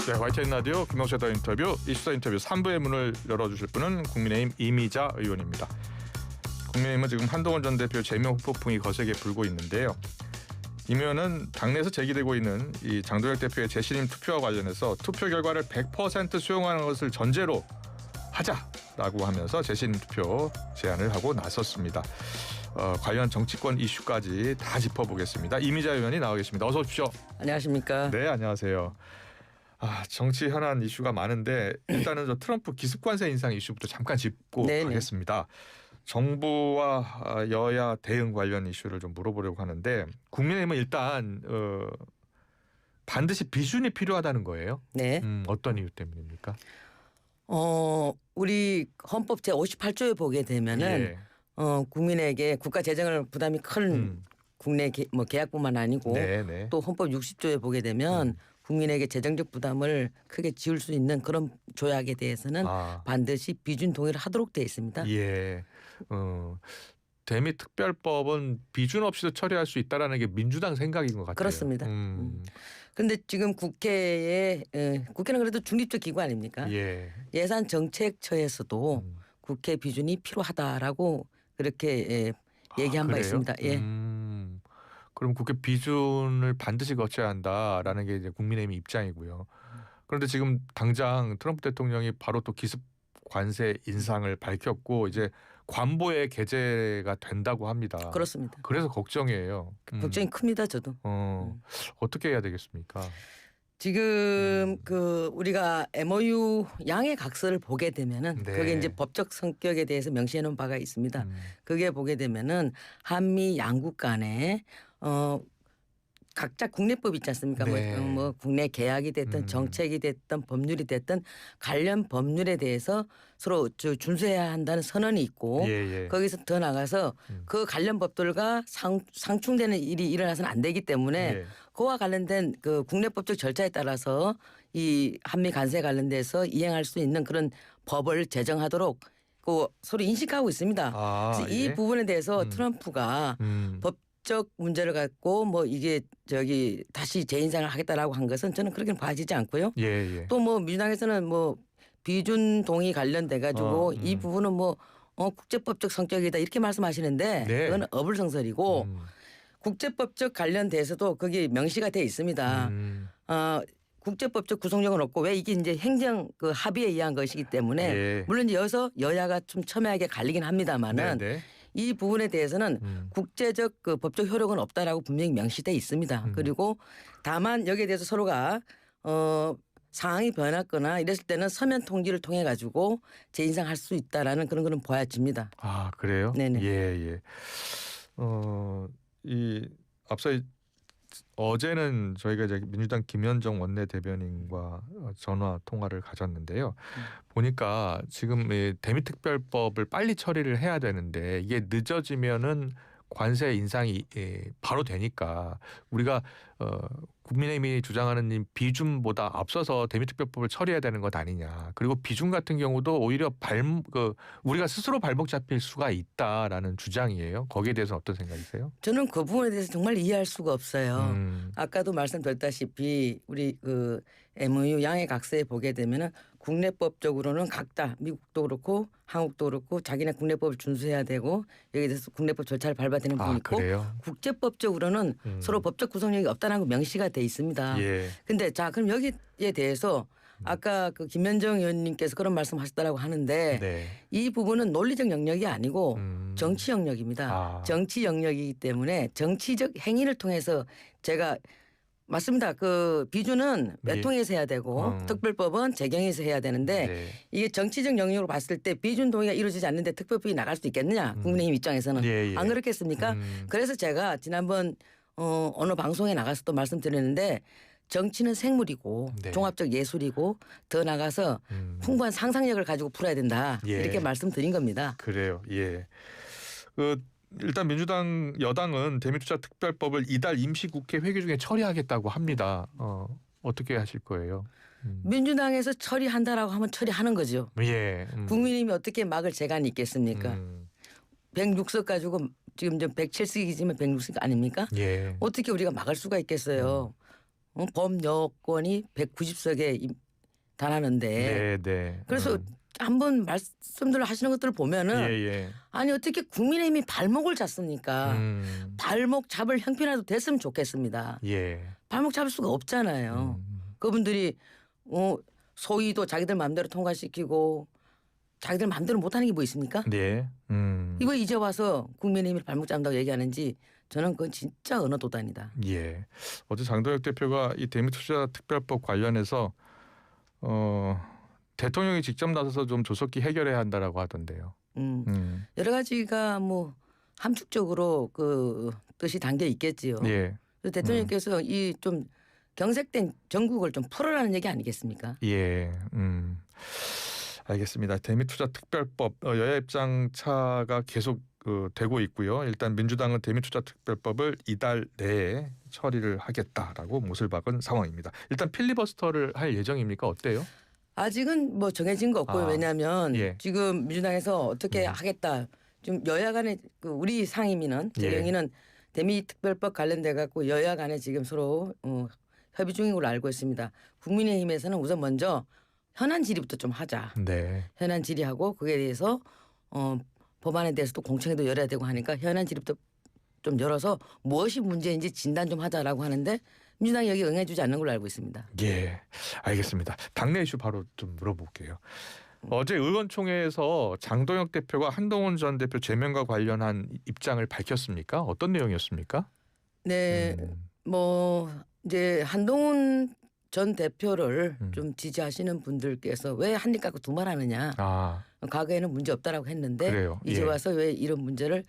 네, YTN 라디오 김영철 더 인터뷰 이슈더 인터뷰 3부의 문을 열어주실 분은 국민의힘 이미자 의원입니다. 국민의힘은 지금 한동훈 전 대표 제명 후폭풍이 거세게 불고 있는데요. 임 의원은 당내에서 제기되고 있는 이 장도혁 대표의 재신임 투표와 관련해서 투표 결과를 100% 수용하는 것을 전제로 하자라고 하면서 재신임 투표 제안을 하고 나섰습니다. 관련 정치권 이슈까지 다 짚어보겠습니다. 이미자 의원이 나와 계십니다. 어서 오십시오. 안녕하십니까. 네, 안녕하세요. 정치 현안 이슈가 많은데 일단은 저 트럼프 기습관세 인상 이슈부터 잠깐 짚고 네네. 가겠습니다. 정부와 여야 대응 관련 이슈를 좀 물어보려고 하는데 국민의힘은 일단 반드시 비준이 필요하다는 거예요. 네. 어떤 이유 때문입니까? 우리 헌법 제58조에 보게 되면은 예. 국민에게 국가 재정을 부담이 큰 국내 계약뿐만 아니고 네네. 또 헌법 60조에 보게 되면 국민에게 재정적 부담을 크게 지울 수 있는 그런 조약에 대해서는 반드시 비준 동의를 하도록 되어 있습니다. 예. 대미특별법은 비준 없이도 처리할 수 있다라는 게 민주당 생각인 것 같아요. 그렇습니다. 그런데 지금 국회는 그래도 중립적 기구 아닙니까? 예. 예산정책처에서도 국회 비준이 필요하다라고 그렇게 얘기한 바 그래요? 있습니다. 예. 그럼 국회 비준을 반드시 거쳐야 한다라는 게 이제 국민의힘 입장이고요. 그런데 지금 당장 트럼프 대통령이 바로 또 기습 관세 인상을 밝혔고 이제 관보에 게재가 된다고 합니다. 그렇습니다. 그래서 걱정이에요. 걱정이 큽니다, 저도. 어떻게 해야 되겠습니까? 지금 우리가 MOU 양해 각서를 보게 되면은 네. 그게 이제 법적 성격에 대해서 명시해 놓은 바가 있습니다. 그게 보게 되면은 한미 양국 간에 각자 국내법 있지 않습니까? 네. 뭐 국내 계약이 됐든 정책이 됐든 법률이 됐든 관련 법률에 대해서 서로 준수해야 한다는 선언이 있고 예. 거기서 더 나가서 그 관련 법들과 상충되는 일이 일어나서는 안 되기 때문에 예. 그와 관련된 그 국내법적 절차에 따라서 이 한미 관세 관련돼서 이행할 수 있는 그런 법을 제정하도록 서로 인식하고 있습니다. 그래서 이 부분에 대해서 트럼프가 법적 문제를 갖고 이게 다시 재인상을 하겠다라고 한 것은 저는 그렇게는 봐지지 않고요. 예. 또 민주당에서는 비준 동의 관련돼 가지고 이 부분은 국제법적 성격이다 이렇게 말씀하시는데 네. 그건 어불성설이고 국제법적 관련돼서도 거기 명시가 돼 있습니다. 국제법적 구속력은 없고 왜 이게 이제 행정 합의에 의한 것이기 때문에 예. 물론 이제 여야가 좀 첨예하게 갈리긴 합니다만은 네네. 이 부분에 대해서는 국제적 법적 효력은 없다라고 분명히 명시돼 있습니다. 그리고 다만 여기에 대해서 서로가 상황이 변했거나 이랬을 때는 서면 통지를 통해 가지고 재인상할 수 있다라는 그런 보여집니다. 그래요? 네네. 예. 앞서 어제는 저희가 이제 민주당 김현정 원내대변인과 전화 통화를 가졌는데요. 보니까 지금 대미특별법을 빨리 처리를 해야 되는데 이게 늦어지면은 관세 인상이 바로 되니까 우리가 국민의힘이 주장하는 이 비준보다 앞서서 대미특별법을 처리해야 되는 것 아니냐. 그리고 비준 같은 경우도 오히려 우리가 스스로 발목 잡힐 수가 있다라는 주장이에요. 거기에 대해서 어떤 생각이세요? 저는 그 부분에 대해서 정말 이해할 수가 없어요. 아까도 말씀드렸다시피 우리 MOU 양해 각서에 보게 되면은 국내법적으로는 각다 미국도 그렇고 한국도 그렇고 자기네 국내법을 준수해야 되고 여기에 대해서 국내법 절차를 밟아야 되는 부분이 있고 국제법적으로는 서로 법적 구속력이 없다는 거 명시가 돼 있습니다. 근데 그럼 여기에 대해서 아까 김현정 의원님께서 그런 말씀하셨다라고 하는데 이 부분은 논리적 영역이 아니고 정치 영역입니다. 정치 영역이기 때문에 정치적 행위를 통해서 제가 맞습니다. 비준은 외통에서 해야 되고 특별법은 재경에서 해야 되는데 이게 정치적 영역으로 봤을 때 비준 동의가 이루어지지 않는데 특별법이 나갈 수 있겠느냐 국민의힘 입장에서는 안 그렇겠습니까? 그래서 제가 지난번 어느 방송에 나가서 또 말씀드렸는데 정치는 생물이고 종합적 예술이고 더 나가서 풍부한 상상력을 가지고 풀어야 된다 이렇게 말씀드린 겁니다. 그래요. 예. 일단 민주당 여당은 대미투자특별법을 이달 임시국회 회기 중에 처리하겠다고 합니다. 어떻게 하실 거예요? 민주당에서 처리한다라고 하면 처리하는 거죠. 국민의힘이 어떻게 막을 재간이 있겠습니까? 106석 가지고 지금 107석이지만 106석 아닙니까? 어떻게 우리가 막을 수가 있겠어요? 범 여권이 190석에 달하는데 네, 네. 그래서 한번 말씀들 하시는 것들을 보면은 예. 아니 어떻게 국민의힘이 발목을 잡습니까? 발목 잡을 형편이라도 됐으면 좋겠습니다. 예. 발목 잡을 수가 없잖아요. 그분들이 소위도 자기들 마음대로 통과시키고 자기들 마음대로 못하는 게 뭐 있습니까? 네. 이거 이제 와서 국민의힘이 발목 잡는다고 얘기하는지 저는 그건 진짜 언어도단이다. 예. 어제 장동혁 대표가 이 대미투자특별법 관련해서 대통령이 직접 나서서 좀 조속히 해결해야 한다라고 하던데요. 여러 가지가 뭐 함축적으로 그 뜻이 담겨 있겠지요. 예. 그래서 대통령께서 이 좀 경색된 전국을 좀 풀어라는 얘기 아니겠습니까? 예. 알겠습니다. 대미투자특별법 여야 입장 차가 계속 되고 있고요. 일단 민주당은 대미투자특별법을 이달 내에 처리를 하겠다라고 못을 박은 상황입니다. 일단 필리버스터를 할 예정입니까? 어때요? 아직은 뭐 정해진 거 없고요. 왜냐하면 예. 지금 민주당에서 어떻게 하겠다. 좀 여야 간에 그 우리 상임위는 재경위는 대미특별법 관련돼 갖고 여야 간에 지금 서로 협의 중인 걸로 알고 있습니다. 국민의힘에서는 우선 먼저 현안 질의부터 좀 하자. 네. 현안 질의하고 그에 대해서 법안에 대해서도 공청회도 열어야 되고 하니까 현안 질의부터 좀 열어서 무엇이 문제인지 진단 좀 하자라고 하는데 민주당이 여기 응해주지 않는 걸로 알고 있습니다. 예, 알겠습니다. 당내 이슈 바로 좀 물어볼게요. 어제 의원총회에서 장동혁 대표가 한동훈 전 대표 제명과 관련한 입장을 밝혔습니까? 어떤 내용이었습니까? 네, 뭐 이제 한동훈 전 대표를 좀 지지하시는 분들께서 왜 한 입 갖고 두 말 하느냐. 과거에는 문제 없다라고 했는데 그래요. 이제 와서 왜 이런 문제를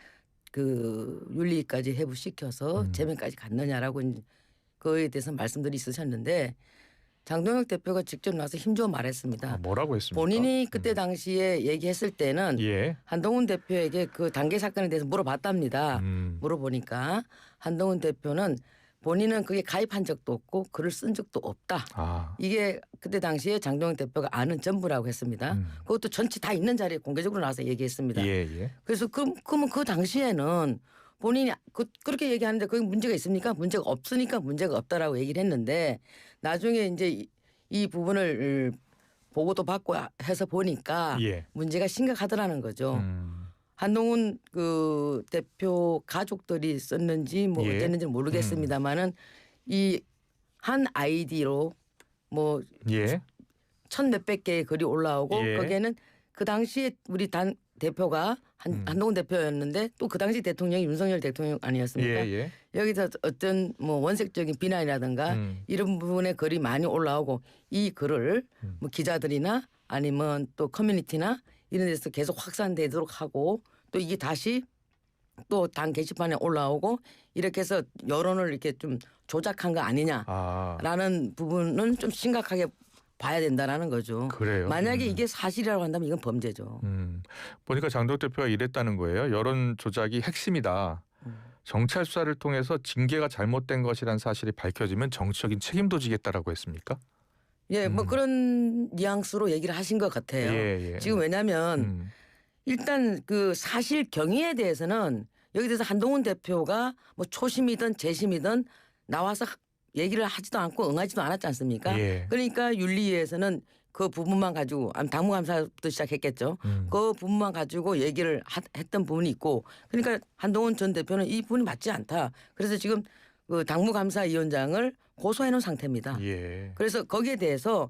그 윤리까지 회부시켜서 제명까지 갔느냐라고 그에 대해서 말씀들이 있으셨는데 장동혁 대표가 직접 나와서 힘주어 말했습니다. 뭐라고 했습니까? 본인이 그때 당시에 얘기했을 때는 한동훈 대표에게 그 단계 사건에 대해서 물어봤답니다. 물어보니까 한동훈 대표는 본인은 그게 가입한 적도 없고 글을 쓴 적도 없다. 이게 그때 당시에 장동혁 대표가 아는 전부라고 했습니다. 그것도 전체 다 있는 자리에 공개적으로 나와서 얘기했습니다. 그래서 그러면 그 당시에는 본인이 그렇게 얘기하는데 거기 문제가 있습니까? 문제가 없으니까 문제가 없다라고 얘기를 했는데 나중에 이제 이 부분을 보고도 받고 해서 보니까 문제가 심각하더라는 거죠. 한동훈 그 대표 가족들이 썼는지 뭐 어땠는지 모르겠습니다만은 이 한 아이디로 뭐 1,000몇백 개의 글이 올라오고 거기에는 그 당시에 우리 당 대표가 한동훈 대표였는데 또 그 당시 대통령이 윤석열 대통령 아니었습니까? 여기서 어떤 뭐 원색적인 비난이라든가 이런 부분에 글이 많이 올라오고 이 글을 뭐 기자들이나 아니면 또 커뮤니티나 이런 데서 계속 확산되도록 하고 또 이게 다시 또 당 게시판에 올라오고 이렇게 해서 여론을 이렇게 좀 조작한 거 아니냐라는 부분은 좀 심각하게 봐야 된다라는 거죠. 그래요. 만약에 이게 사실이라고 한다면 이건 범죄죠. 보니까 장동혁 대표가 이랬다는 거예요. 여론 조작이 핵심이다. 정찰 수사를 통해서 징계가 잘못된 것이란 사실이 밝혀지면 정치적인 책임도 지겠다라고 했습니까? 예, 뭐 그런 뉘앙스로 얘기를 하신 것 같아요. 지금 왜냐하면 일단 그 사실 경위에 대해서는 여기 대해서 한동훈 대표가 뭐 초심이든 재심이든 나와서 얘기를 하지도 않고 응하지도 않았지 않습니까? 그러니까 윤리위에서는 그 부분만 가지고 당무감사부터 시작했겠죠. 그 부분만 가지고 얘기를 했던 부분이 있고 그러니까 한동훈 전 대표는 이 부분이 맞지 않다. 그래서 지금 그 당무감사위원장을 고소해 놓은 상태입니다. 그래서 거기에 대해서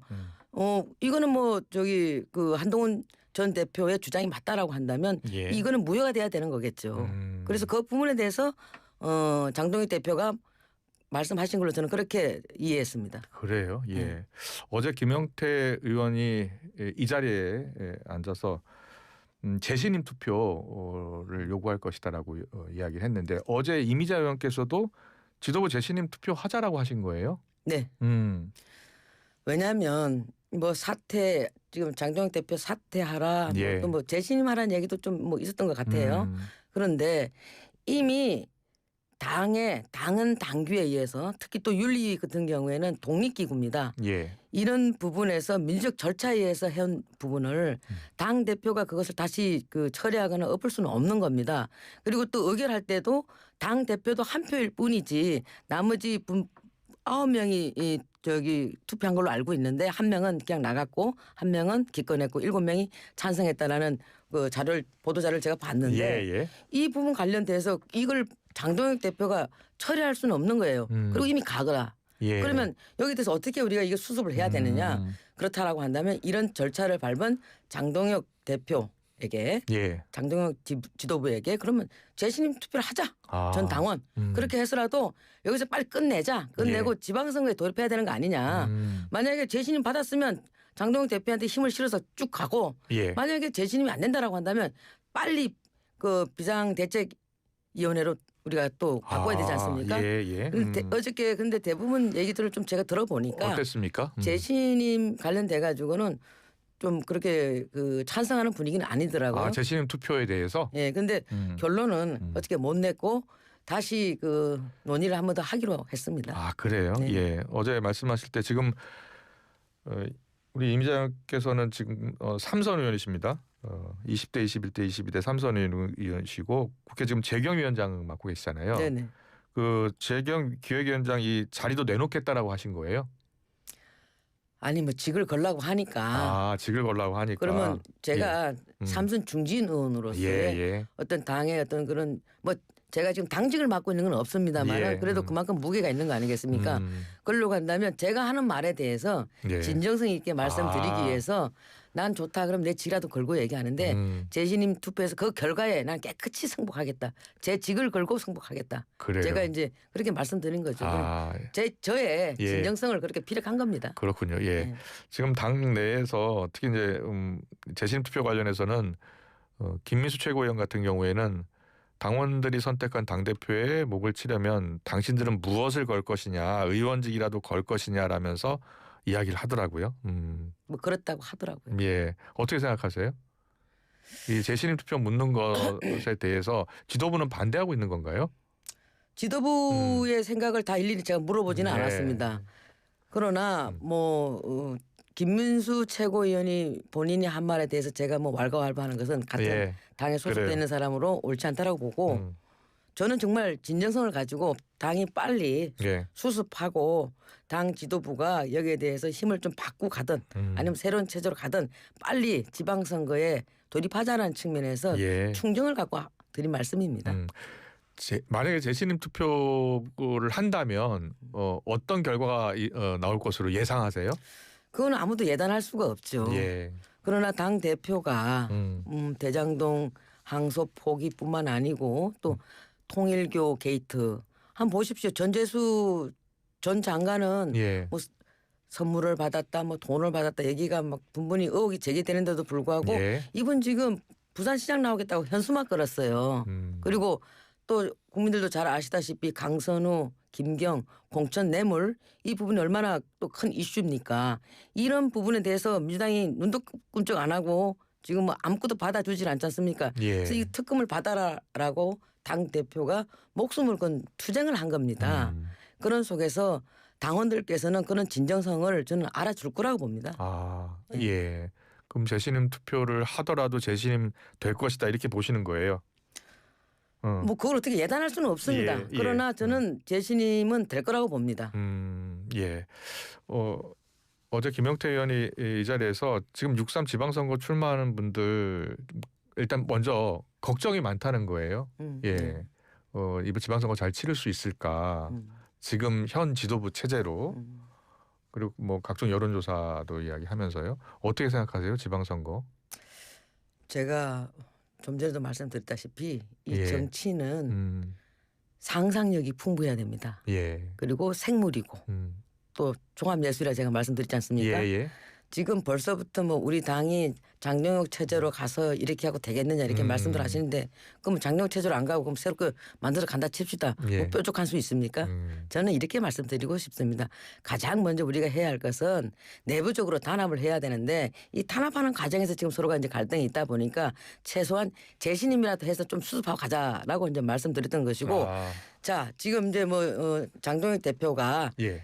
이거는 뭐 저기 그 한동훈 전 대표의 주장이 맞다라고 한다면 이거는 무효가 돼야 되는 거겠죠. 그래서 그 부분에 대해서 장동혁 대표가 말씀하신 걸로 저는 그렇게 이해했습니다. 그래요. 어제 김영태 의원이 이 자리에 앉아서 재신임 투표를 요구할 것이다라고 이야기를 했는데 어제 이미자 의원께서도 지도부 재신임 투표 하자라고 하신 거예요? 네. 왜냐하면 뭐 사퇴 지금 장동혁 대표 사퇴하라 또 뭐 재신임하라는 얘기도 좀 뭐 있었던 것 같아요. 그런데 이미 당은 당규에 의해서 특히 또 윤리 같은 경우에는 독립기구입니다. 이런 부분에서 민주적 절차에 의해서 해온 부분을 당 대표가 그것을 다시 그 처리하거나 엎을 수는 없는 겁니다. 그리고 또 의결할 때도 당 대표도 한 표일 뿐이지 나머지 9명이 이 저기 투표한 걸로 알고 있는데 한 명은 그냥 나갔고 한 명은 기권했고 7명이 찬성했다라는 그 자료를 보도 자료를 제가 봤는데 예, 예. 이 부분 관련돼서 이걸 장동혁 대표가 처리할 수는 없는 거예요. 그리고 이미 가거라. 예. 그러면 여기 대해서 어떻게 우리가 이거 수습을 해야 되느냐. 그렇다라고 한다면 이런 절차를 밟은 장동혁 대표에게 예. 장동혁 지도부에게 그러면 재신임 투표를 하자. 전 당원. 그렇게 해서라도 여기서 빨리 끝내자. 끝내고 예. 지방선거에 돌입해야 되는 거 아니냐. 만약에 재신임 받았으면 장동혁 대표한테 힘을 실어서 쭉 가고 예. 만약에 재신임이 안 된다라고 한다면 빨리 그 비상대책위원회로 우리가 또 바꿔야 되지 않습니까? 예, 예. 어저께 근데 대부분 얘기들을 좀 제가 들어보니까 어땠습니까? 재신임 관련돼 가지고는 좀 그렇게 그 찬성하는 분위기는 아니더라고요. 아, 재신임 투표에 대해서? 예, 근데 결론은 어떻게 못 냈고 다시 그 논의를 한 번 더 하기로 했습니다. 아, 그래요? 네. 예. 어제 말씀하실 때 지금 우리 임 기자께서는 지금 3선 의원이십니다. 20대, 21대, 22대 3선 의원이시고 국회 지금 재경위원장 맡고 계시잖아요. 네네. 그 재경 기획위원장 이 자리도 내놓겠다라고 하신 거예요? 아니 뭐 직을 걸라고 하니까. 아, 직을 걸라고 하니까. 그러면 제가 삼선 중진 의원으로서의 예. 어떤 당의 어떤 그런 뭐 제가 지금 당직을 맡고 있는 건 없습니다만 예. 그래도 그만큼 무게가 있는 거 아니겠습니까? 그러려고 한다면 제가 하는 말에 대해서 예. 진정성 있게 말씀드리기 위해서 난 좋다 그럼 내 직이라도 걸고 얘기하는데 재신임 투표에서 그 결과에 난 깨끗이 승복하겠다. 제 직을 걸고 승복하겠다. 그래요. 제가 이제 그렇게 말씀드린 거죠. 저의 예. 진정성을 그렇게 피력한 겁니다. 그렇군요. 예. 네. 지금 당 내에서 특히 이제 재신임 투표 관련해서는 김민수 최고위원 같은 경우에는 당원들이 선택한 당대표에 목을 치려면 당신들은 무엇을 걸 것이냐, 의원직이라도 걸 것이냐라면서 이야기를 하더라고요. 뭐 그렇다고 하더라고요. 예. 어떻게 생각하세요? 이 재신임 투표 묻는 것에 대해서 지도부는 반대하고 있는 건가요? 지도부의 생각을 다 일일이 제가 물어보지는 네. 않았습니다. 그러나 뭐 김문수 최고위원이 본인이 한 말에 대해서 제가 뭐 왈가왈부하는 것은 같은 예. 당에 소속돼 그래요. 있는 사람으로 옳지 않다라고 보고 저는 정말 진정성을 가지고 당이 빨리 예. 수습하고 당 지도부가 여기에 대해서 힘을 좀 받고 가든 아니면 새로운 체제로 가든 빨리 지방선거에 돌입하자는 측면에서 예. 충정을 갖고 드린 말씀입니다. 만약에 재신임 투표를 한다면 어떤 결과가 나올 것으로 예상하세요? 그건 아무도 예단할 수가 없죠. 예. 그러나 당 대표가 대장동 항소 포기뿐만 아니고 또 통일교 게이트 한번 보십시오. 전재수 전 장관은 예. 뭐 선물을 받았다, 뭐 돈을 받았다 얘기가 막 분분히 의혹이 제기되는데도 불구하고 예. 이분 지금 부산시장 나오겠다고 현수막 걸었어요. 그리고 또 국민들도 잘 아시다시피 강선우, 김경, 공천 뇌물 이 부분이 얼마나 또 큰 이슈입니까? 이런 부분에 대해서 민주당이 눈도 끔찍 안 하고 지금 뭐 아무것도 받아주질 않지 않습니까? 예. 그래서 이 특검을 받아라라고 당 대표가 목숨을 건 투쟁을 한 겁니다. 그런 속에서 당원들께서는 그런 진정성을 저는 알아줄 거라고 봅니다. 아, 예. 그럼 재신임 투표를 하더라도 재신임 될 것이다 이렇게 보시는 거예요? 뭐 그걸 어떻게 예단할 수는 없습니다. 예. 그러나 저는 재신임은 될 거라고 봅니다. 예. 어제 김영태 의원이 이 자리에서 지금 6.3 지방선거 출마하는 분들 일단 먼저 걱정이 많다는 거예요. 예. 이번 지방선거 잘 치를 수 있을까? 지금 현 지도부 체제로 그리고 뭐 각종 여론조사도 이야기하면서요. 어떻게 생각하세요? 지방선거? 제가 좀 전에도 말씀드렸다시피 이 예. 정치는 상상력이 풍부해야 됩니다. 예. 그리고 생물이고 또 종합예술이라 제가 말씀드렸지 않습니까? 예. 지금 벌써부터 뭐 우리 당이 장동혁 체제로 가서 이렇게 하고 되겠느냐 이렇게 말씀들 하시는데 그럼 장동혁 체제로 안 가고 그럼 새롭게 만들어 간다 칩시다. 예. 뭐 뾰족할 수 있습니까? 저는 이렇게 말씀드리고 싶습니다. 가장 먼저 우리가 해야 할 것은 내부적으로 단합을 해야 되는데 이 탄압하는 과정에서 지금 서로가 이제 갈등이 있다 보니까 최소한 재신임이라도 해서 좀 수습하고 가자라고 이제 말씀드렸던 것이고 자 지금 이제 뭐 장동혁 대표가 예.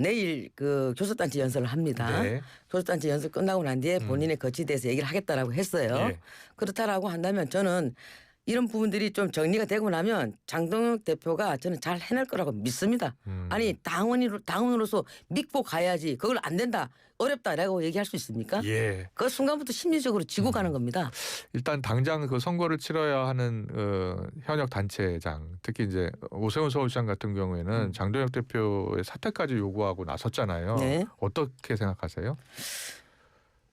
내일 그 교섭단체 연설을 합니다. 네. 교섭단체 연설 끝나고 난 뒤에 본인의 거치에 대해서 얘기를 하겠다라고 했어요. 예. 그렇다라고 한다면 저는 이런 부분들이 좀 정리가 되고 나면 장동혁 대표가 저는 잘 해낼 거라고 믿습니다. 아니 당원으로서 믿고 가야지. 그걸 안 된다. 어렵다라고 얘기할 수 있습니까? 예. 그 순간부터 심리적으로 지고 가는 겁니다. 일단 당장 그 선거를 치러야 하는 현역 단체장, 특히 이제 오세훈 서울시장 같은 경우에는 장동혁 대표의 사퇴까지 요구하고 나섰잖아요. 네. 어떻게 생각하세요?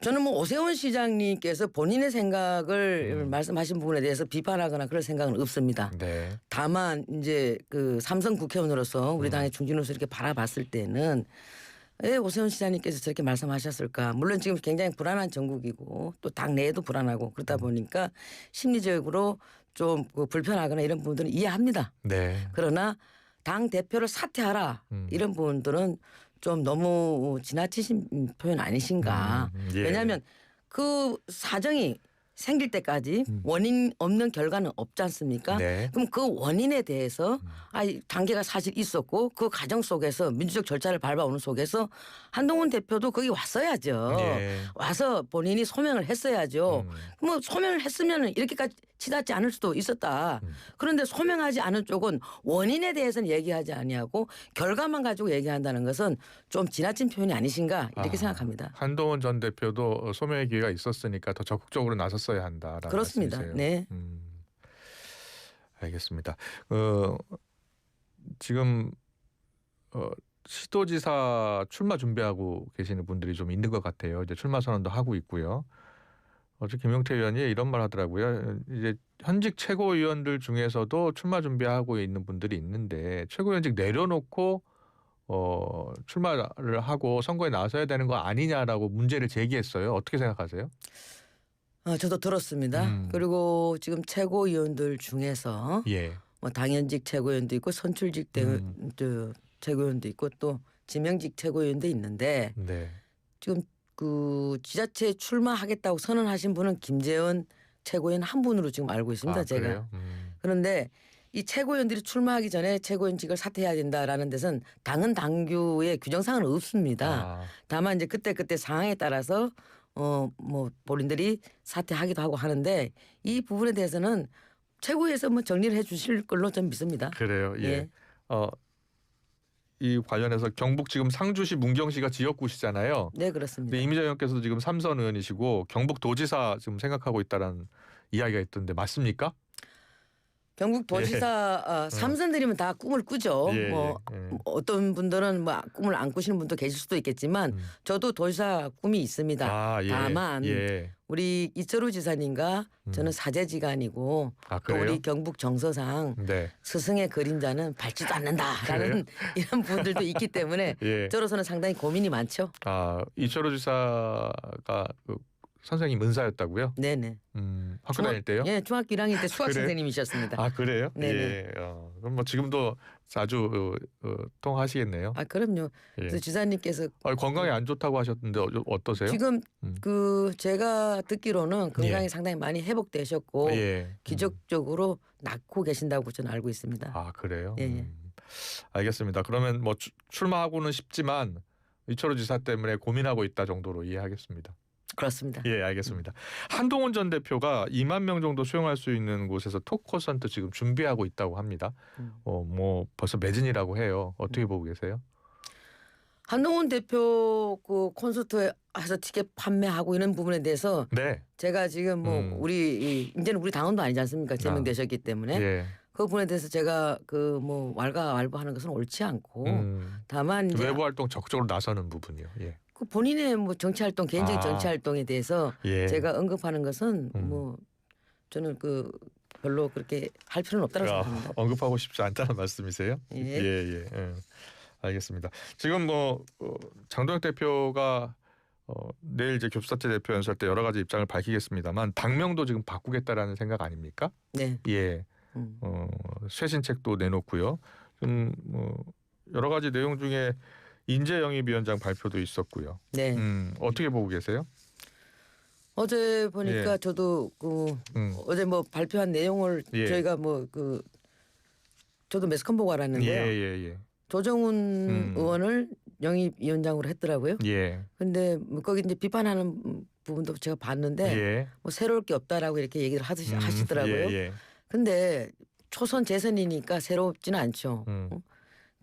저는 뭐 오세훈 시장님께서 본인의 생각을 말씀하신 부분에 대해서 비판하거나 그럴 생각은 없습니다. 네. 다만 이제 그 삼성 국회의원으로서 우리 당의 중진으로서 이렇게 바라봤을 때는 왜 오세훈 시장님께서 저렇게 말씀하셨을까? 물론 지금 굉장히 불안한 정국이고 또 당 내에도 불안하고 그러다 보니까 심리적으로 좀 그 불편하거나 이런 부분들은 이해합니다. 네. 그러나 당 대표를 사퇴하라 이런 부분들은 좀 너무 지나치신 표현 아니신가. 예. 왜냐하면 그 사정이 생길 때까지 원인 없는 결과는 없지 않습니까? 네. 그럼 그 원인에 대해서 단계가 사실 있었고 그 과정 속에서 민주적 절차를 밟아오는 속에서 한동훈 대표도 거기 왔어야죠. 예. 와서 본인이 소명을 했어야죠. 뭐 소명을 했으면 이렇게까지 치닫지 않을 수도 있었다. 그런데 소명하지 않은 쪽은 원인에 대해서는 얘기하지 아니하고 결과만 가지고 얘기한다는 것은 좀 지나친 표현이 아니신가 이렇게 생각합니다. 한동훈 전 대표도 소명의 기회가 있었으니까 더 적극적으로 나섰어야 한다라는 그렇습니다. 말씀이세요. 네. 알겠습니다. 지금 시도지사 출마 준비하고 계시는 분들이 좀 있는 것 같아요. 이제 출마 선언도 하고 있고요. 어제 김용태 의원이 이런 말 하더라고요. 이제 현직 최고위원들 중에서도 출마 준비하고 있는 분들이 있는데 최고위원직 내려놓고 출마를 하고 선거에 나서야 되는 거 아니냐라고 문제를 제기했어요. 어떻게 생각하세요? 저도 들었습니다. 그리고 지금 최고위원들 중에서 예. 뭐 당연직 최고위원도 있고 선출직 최고위원도 있고 또 지명직 최고위원도 있는데 네. 지금 그 지자체에 출마하겠다고 선언하신 분은 김재원 최고위원 한 분으로 지금 알고 있습니다. 제가. 그래요? 그런데 이 최고위원들이 출마하기 전에 최고위원직을 사퇴해야 된다라는 데서는 당은 당규에 규정사항은 없습니다. 다만 이제 그때 상황에 따라서 뭐 본인들이 사퇴하기도 하고 하는데 이 부분에 대해서는 최고위에서 뭐 정리를 해 주실 걸로 좀 믿습니다. 그래요. 예. 예. 이 관련해서 경북 지금 상주시 문경시가 지역구시잖아요. 네, 그렇습니다. 근데 이미자 의원께서도 지금 삼선 의원이시고 경북 도지사 지금 생각하고 있다라는 이야기가 있던데 맞습니까? 경북 도지사 삼선들이면 다 꿈을 꾸죠. 예, 뭐 예. 어떤 분들은 뭐 꿈을 안 꾸시는 분도 계실 수도 있겠지만 저도 도지사 꿈이 있습니다. 예. 다만 예. 우리 이철우 지사님과 저는 사제지간이고 또 그래요? 우리 경북 정서상 네. 스승의 그림자는 밟지도 않는다라는 이런 분들도 있기 때문에 예. 저로서는 상당히 고민이 많죠. 이철우 지사가 선생님 은사였다고요? 네네. 학교 다닐 때요? 예, 중학교 1학년 때 수학 그래요? 선생님이셨습니다. 그래요? 네네. 예. 그럼 뭐 지금도 자주 통화하시겠네요. 그럼요. 예. 그래서 지사님께서 건강이 안 좋다고 하셨는데 어떠세요? 지금 그 제가 듣기로는 건강이 예. 상당히 많이 회복되셨고 예. 기적적으로 낫고 계신다고 저는 알고 있습니다. 그래요? 예. 알겠습니다. 그러면 뭐 출마하고는 싶지만 이철우 지사 때문에 고민하고 있다 정도로 이해하겠습니다. 그렇습니다. 예, 알겠습니다. 한동훈 전 대표가 2만 명 정도 수용할 수 있는 곳에서 토크콘서트 지금 준비하고 있다고 합니다. 뭐 벌써 매진이라고 해요. 어떻게 보고 계세요? 한동훈 대표 그 콘서트에서 티켓 판매하고 이런 부분에 대해서 네. 제가 지금 뭐 이제는 우리 당원도 아니지 않습니까? 제명되셨기 때문에 예. 그 부분에 대해서 제가 그 뭐 왈가왈부하는 것은 옳지 않고 다만 이제 외부 활동 적극적으로 나서는 부분이요. 예. 그 본인의 뭐 정치 활동 개인적인 정치 활동에 대해서 예. 제가 언급하는 것은 뭐 저는 그 별로 그렇게 할 필요는 없다고 생각합니다. 언급하고 싶지 않다는 말씀이세요? 예. 예. 알겠습니다. 지금 뭐 장동혁 대표가 내일 이제 교수사체 대표 연설 때 여러 가지 입장을 밝히겠습니다만 당명도 지금 바꾸겠다라는 생각 아닙니까? 네. 예. 쇄신책도 내놓고요. 좀 여러 가지 내용 중에 인재영입위원장 발표도 있었고요. 네. 어떻게 보고 계세요? 어제 보니까 예. 저도 그 어제 뭐 발표한 내용을 예. 저희가 뭐 그 저도 매스컴 보고 알았는데요. 예. 조정훈 의원을 영입위원장으로 했더라고요. 예. 근데 뭐 거기 이제 비판하는 부분도 제가 봤는데 예. 뭐 새로울 게 없다라고 이렇게 얘기를 하시더라고요. 예. 근데 초선 재선이니까 새롭지는 않죠.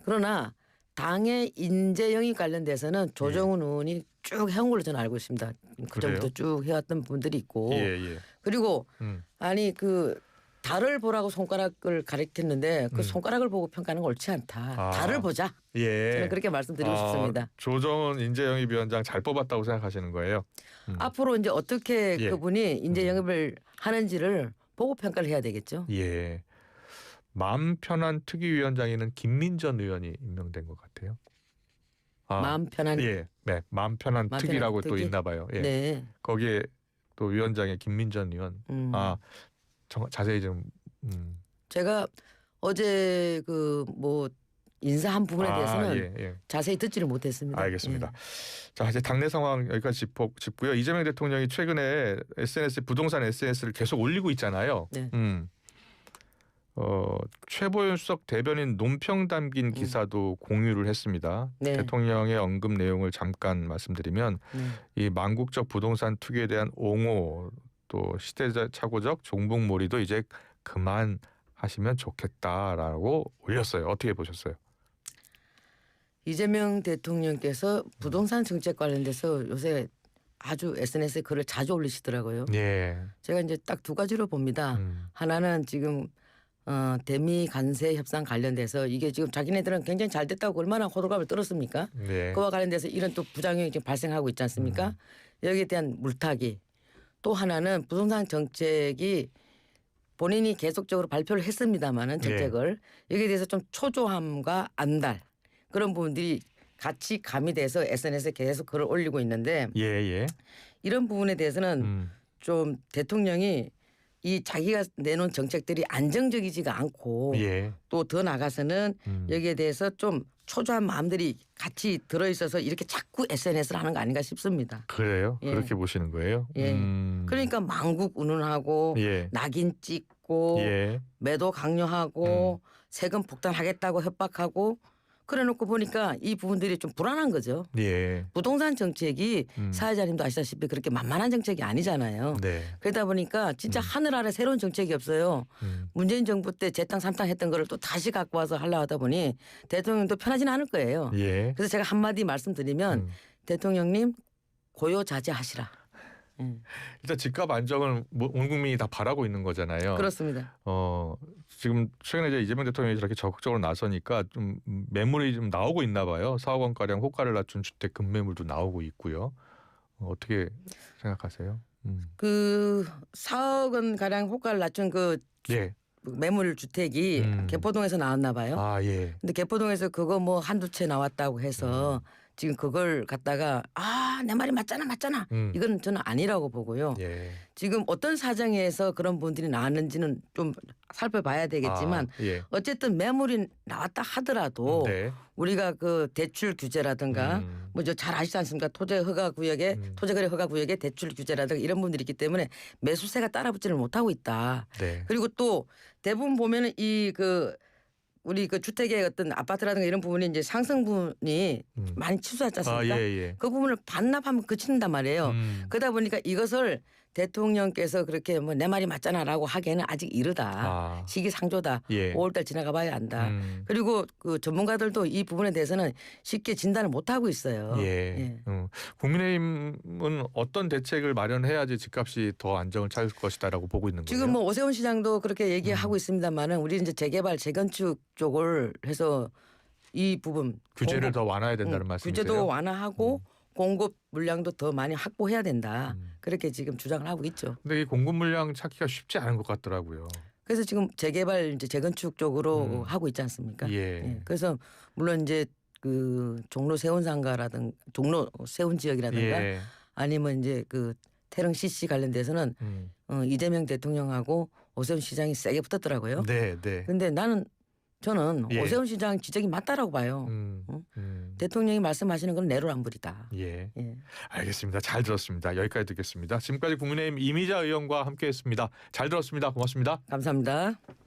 그러나 당의 인재 영입 관련돼서는 조정훈 의원이 쭉 해온 걸로 저는 알고 있습니다. 그전부터 쭉 해왔던 분들이 있고 예. 그리고 아니 그 달을 보라고 손가락을 가리켰는데 그 손가락을 보고 평가하는 건 옳지 않다. 달을 보자. 예. 저는 그렇게 말씀드리고 싶습니다. 조정훈 인재영입위원장 잘 뽑았다고 생각하시는 거예요? 앞으로 이제 어떻게 예. 그분이 인재 영입을 하는지를 보고 평가를 해야 되겠죠. 예. 마음 편한 특위위원장에는 김민전 의원이 임명된 것 같아요. 마음 편한 예, 네, 마음 편한 마음 특위라고 편한 또 특위? 있나 봐요. 예. 네. 거기에 또 위원장의 김민전 의원. 자세히 좀. 제가 어제 그 뭐 인사한 부분에 대해서는 예. 자세히 듣지를 못했습니다. 알겠습니다. 예. 자, 이제 당내 상황 여기까지 짚고요. 이재명 대통령이 최근에 부동산 SNS를 계속 올리고 있잖아요. 네. 최보현 수석 대변인 논평 담긴 기사도 공유를 했습니다. 네. 대통령의 언급 내용을 잠깐 말씀드리면 이 망국적 부동산 투기에 대한 옹호 또 시대착오적 종북몰이도 이제 그만 하시면 좋겠다라고 올렸어요. 어떻게 보셨어요? 이재명 대통령께서 부동산 정책 관련돼서 요새 아주 SNS에 글을 자주 올리시더라고요. 예. 제가 이제 딱 두 가지로 봅니다. 하나는 지금 대미 관세 협상 관련돼서 이게 지금 자기네들은 굉장히 잘 됐다고 얼마나 호들갑을 떨었습니까? 네. 그와 관련돼서 이런 또 부작용이 지금 발생하고 있지 않습니까? 여기에 대한 물타기. 또 하나는 부동산 정책이 본인이 계속적으로 발표를 했습니다마는 정책을 여기에 대해서 좀 초조함과 안달 그런 부분들이 같이 가미돼서 SNS에 계속 글을 올리고 있는데 이런 부분에 대해서는 좀 대통령이 이 자기가 내놓은 정책들이 안정적이지가 않고 또 더 나가서는 여기에 대해서 좀 초조한 마음들이 같이 들어있어서 이렇게 자꾸 SNS를 하는 거 아닌가 싶습니다. 그래요? 예. 그렇게 보시는 거예요? 예. 그러니까 망국 운운하고 낙인 찍고 매도 강요하고 세금 폭탄하겠다고 협박하고 그래놓고 보니까 이 부분들이 좀 불안한 거죠. 부동산 정책이 사회자님도 아시다시피 그렇게 만만한 정책이 아니잖아요. 그러다 보니까 진짜 하늘 아래 새로운 정책이 없어요. 문재인 정부 때 제땅 삼땅 했던 거를 또 다시 갖고 와서 하려고 하다 보니 대통령도 편하지는 않을 거예요. 그래서 제가 한마디 말씀드리면 대통령님 고요 자제하시라. 일단 집값 안정을 온 국민이 다 바라고 있는 거잖아요. 그렇습니다. 지금 최근에 이제 이재명 대통령이 저렇게 적극적으로 나서니까 좀 매물이 좀 나오고 있나 봐요. 4억 원가량 호가를 낮춘 주택 급매물도 나오고 있고요. 어떻게 생각하세요? 그 4억 원 가량 호가를 낮춘 그 매물 주택이 개포동에서 나왔나 봐요. 근데 개포동에서 그거 뭐 한두 채 나왔다고 해서 지금 그걸 갖다가 내 말이 맞잖아. 이건 저는 아니라고 보고요. 지금 어떤 사정에서 그런 분들이 나왔는지는 좀 살펴봐야 되겠지만 어쨌든 매물이 나왔다 하더라도 우리가 그 대출 규제라든가 뭐 저 잘 아시지 않습니까? 토지거래 허가 구역에 대출 규제라든가 이런 분들이 있기 때문에 매수세가 따라붙지를 못하고 있다. 그리고 또 대부분 보면은 이 그 우리 그 주택의 어떤 아파트라든가 이런 부분이 이제 상승분이 많이 치솟았지 않습니까? 그 부분을 반납하면 그친단 말이에요. 그러다 보니까 이것을 대통령께서 그렇게 뭐 내 말이 맞잖아라고 하기에는 아직 이르다. 시기상조다. 5월달 지나가 봐야 한다. 그리고 그 전문가들도 이 부분에 대해서는 쉽게 진단을 못 하고 있어요. 국민의힘은 어떤 대책을 마련해야지 집값이 더 안정을 찾을 것이다라고 보고 있는 거예요? 지금 뭐 오세훈 시장도 그렇게 얘기하고 있습니다만은 우리 이제 재개발 재건축 쪽을 해서 이 부분 규제를 더 완화해야 된다는 말씀이세요? 규제도 완화하고 공급 물량도 더 많이 확보해야 된다. 그렇게 지금 주장을 하고 있죠. 근데 이 공급 물량 찾기가 쉽지 않은 것 같더라고요. 그래서 지금 재개발 이제 재건축 쪽으로 하고 있지 않습니까? 그래서 물론 이제 그 종로 세운상가라든가 종로 세운 지역이라든가 아니면 이제 그 태릉 CC 관련돼서는 이재명 대통령하고 오세훈 시장이 세게 붙었더라고요. 근데 저는 오세훈 시장 지적이 맞다라고 봐요. 대통령이 말씀하시는 건 내로남불이다. 알겠습니다. 잘 들었습니다. 여기까지 듣겠습니다. 지금까지 국민의힘 이미자 의원과 함께했습니다. 잘 들었습니다. 고맙습니다. 감사합니다.